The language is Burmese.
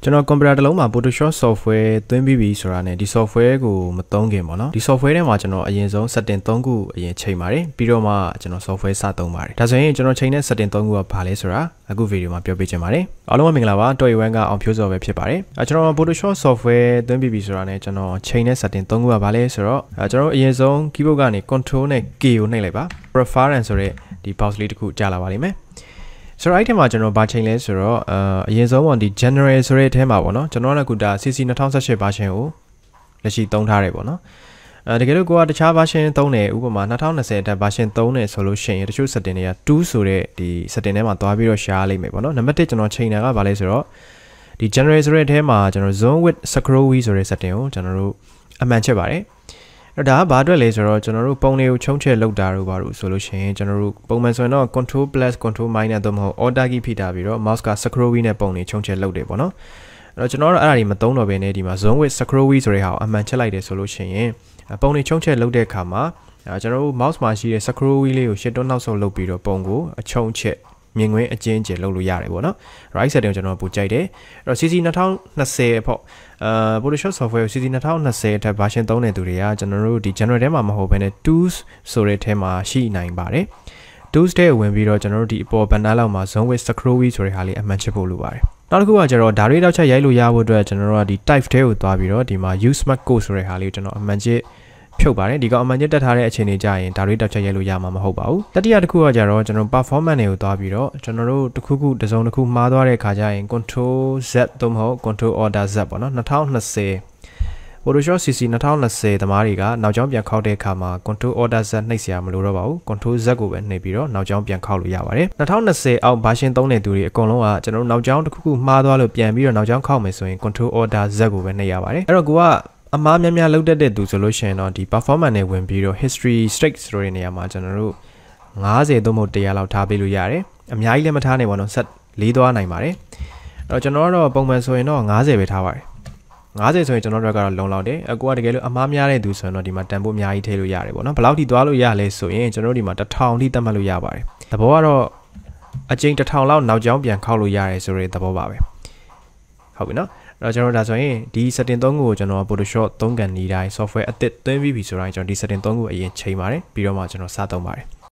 ကျွန်တော် computer တစ်လုံးမှာ Photoshop software သွင်းပြီးပြီဆိုတာနဲ့ဒီ software ကိုမသုံးခင်ပေါ့နော်ဒီ software ထဲမှာကျွန်တော်အရင်ဆုံး setting 3ခုအရင်ချိန်ပါတယ်ပြီးတော့မှကျွန်တော် software စသုံးပါတယ်ဒါဆိုရင်ကျွန်တော်ချိန်တဲ့ setting 3ခုကဘာလဲဆိုတာအခု video မှာပြောပြချင်ပါတယ်အားလုံးပဲမင်္ဂလာပါတော်ရွယ်ကအောင်ဖြိုးစော်ပဲဖြစ်ပါတယ်ကျွန်တော် Photoshop software သွင်းပြီးပြီဆိုတာနဲ့ကျွန်တော်ချိန်တဲ့ setting 3ခုကဘာလဲဆိုတော့ကျွန်တော်အရင်ဆုံး keyboard ကနေ control နဲ့ k ကိုနှိပ်လိုက်ပါ preference ဆိုတဲ့ဒီ pause လေးတစ်ခုကြာလာပါလိမ့်မယ်ဆိုတော့အဲ့ဒီမှာကျွန်တော်ဘာချိန်လဲဆိုတော့အရင်ဆုံးဒီ general ဆိုတဲ့အထဲမှာပေါ့နော်ကျွန်တော်ကဒါ CC 2018 version ကိုလက်ရှိသုံးထားတယ်ပေါ့နော်တကယ်လို့ကိုကတခြား version သုံးတယ်ဥပမာ2020အထက် version သုံးတယ်ဆိုလို့ရှိရင်တချို့ setting တွေက2ဆိုတဲ့ဒီ setting ထဲမှာသွားပြီးတော့ share လိုက်မယ်ပေါ့နော်နံပါတ်1ကျွန်တော်ချိန်တာကဘာလဲဆိုတော့ဒီ general ဆိုတဲ့အထဲမှာကျွန်တော် zoom with scroll wheel ဆိုတဲ့ setting ကိုကျွန်တော်တို့အမှန်ချက်ပါတယ်အဲ့ဒါကဘာအတွက်လဲဆိုတော့ကျွန်တော်တို့ပုံတွေကိုချုံးချက်လောက်တာတို့ဘာလို့ဆိုလို့ရှိရင်ကျွန်တော်တို့ပုံမှန်ဆိုရင်တော့ control plus control minus တော့မဟုတ် alt key ဖိထားပြီးတော့ mouse က scroll wheel နဲ့ပုံတွေချုံးချက်လောက်တယ်ပေါ့နော်အဲ့တော့ကျွန်တော်တို့အဲ့ဒါတွေမသုံးတော့ဘဲနဲ့ဒီမှာ zoom with scroll wheel ဆိုတဲ့ဟာကိုအမှန်ချက်လိုက်တယ်ဆိုလို့ရှိရင်ပုံတွေချုံးချက်လောက်တဲ့အခါမှာကျွန်တော်တို့ mouse မှာရှိတဲ့ scroll wheel လေးကိုရှစ်တွန်းနောက်ဆုတ်လုပ်ပြီးတော့ပုံကိုအချုံးချက်မြင်ကွင်းအကျဉ်းကျလုပ်လို့ရတယ်ပေါ့နော် right setting ကိုကျွန်တော်ပို့ကြိုက်တယ်အဲ့တော့ CC 2020ပေါ့Photoshop software CC 2020အထက် version 3တဲ့သူတွေကကျွန်တော်တို့ဒီ general ထဲမှာမဟုတ်ဘဲနဲ့ tools ဆိုတဲ့ထဲမှာရှိနိုင်ပါတယ် tools ထဲဝင်ပြီးတော့ကျွန်တော်တို့ဒီအပေါ် banner လောက်မှာ zoom with scroll wheel ဆိုတဲ့ဟာလေးအမှန်ချစ်ဖို့လိုပါတယ်နောက်တစ်ခုကကျတော့ဒါတွေတောက်ချက်ရိုက်လို့ရဖို့အတွက်ကျွန်တော်တို့ကဒီ type ထဲကိုသွားပြီးတော့ဒီမှာ use smart code ဆိုတဲ့ဟာလေးကိုကျွန်တော်အမှန်ချစ်ဖြုတ်ပါတယ်ဒီကောင်အမှန်ကျတက်ထားတဲ့အခြေအနေကြရင်ဒါတွေတောက်ချက်ရိုက်လို့ရမှာမဟုတ်ပါဘူးတတိယတစ်ခုကကြတော့ကျွန်တော် performance တွေကိုသွားပြီးတော့ကျွန်တော်တို့တစ်ခုခုတစ်စုံတစ်ခုမှားသွားတဲ့ခါကျရင် control z သို့မဟုတ် control order z ပေါ့နော်2020 Photoshop CC 2020သမားတွေကနောက်ကျောင်းပြန်ခောက်တဲ့အခါမှာ control order z နှိပ်စရာမလိုတော့ပါဘူး control z ကိုပဲနှိပ်ပြီးတော့နောက်ကျောင်းပြန်ခောက်လို့ရပါတယ်2020အောက် version 3တဲ့သူတွေအကုန်လုံးကကျွန်တော်တို့နောက်ကျောင်းတစ်ခုခုမှားသွားလို့ပြန်ပြီးတော့နောက်ကျောင်းခောက်မယ်ဆိုရင် control order z ကိုပဲနှိပ်ရပါတယ်အဲ့တော့ကိုကအမားများများလောက်တတ်တဲ့သူဆိုလို့ရှိရင်တော့ဒီ performance နဲ့ဝင်ပြီးတော့ history straight ဆိုတဲ့နေရာမှာကျွန်တော်တို့90သို့မဟုတ်100လောက်ထားပေးလို့ရတယ်အများကြီးလည်းမထားနိုင်ပါတော့ဆက်၄သွားနိုင်ပါတယ်အဲ့တော့ကျွန်တော်ကတော့ပုံမှန်ဆိုရင်တော့90ပဲထားပါတယ်90ဆိုရင်ကျွန်တော်တို့ကတော့လုံလောက်တယ်အကူကတကယ်လို့အမားများတဲ့သူဆိုရင်တော့ဒီမှာတန်ဖို့အများကြီးထည့်လို့ရတယ်ပေါ့နော်ဘယ်လောက်ထိသွားလို့ရလဲဆိုရင်ကျွန်တော်တို့ဒီမှာ1000ထိသတ်မှတ်လို့ရပါတယ်သဘောကတော့အချိန်1000လောက်နောက်ကျောင်းပြန်ခောက်လို့ရတယ်ဆိုတဲ့သဘောပါပဲဟုတ်ပြီနော်အဲ့တော့ကျွန်တော်ဒါဆိုရင်ဒီ setting 3ခုကိုကျွန်တော် Photoshop 3 ကန်နေတိုင်း software အသစ်သွင်းပြီးပြီဆိုတော့ကျွန်တော်ဒီ setting 3ခုအရင်ချိန်ပါတယ်ပြီးတော့မှကျွန်တော်စသုံးပါတယ်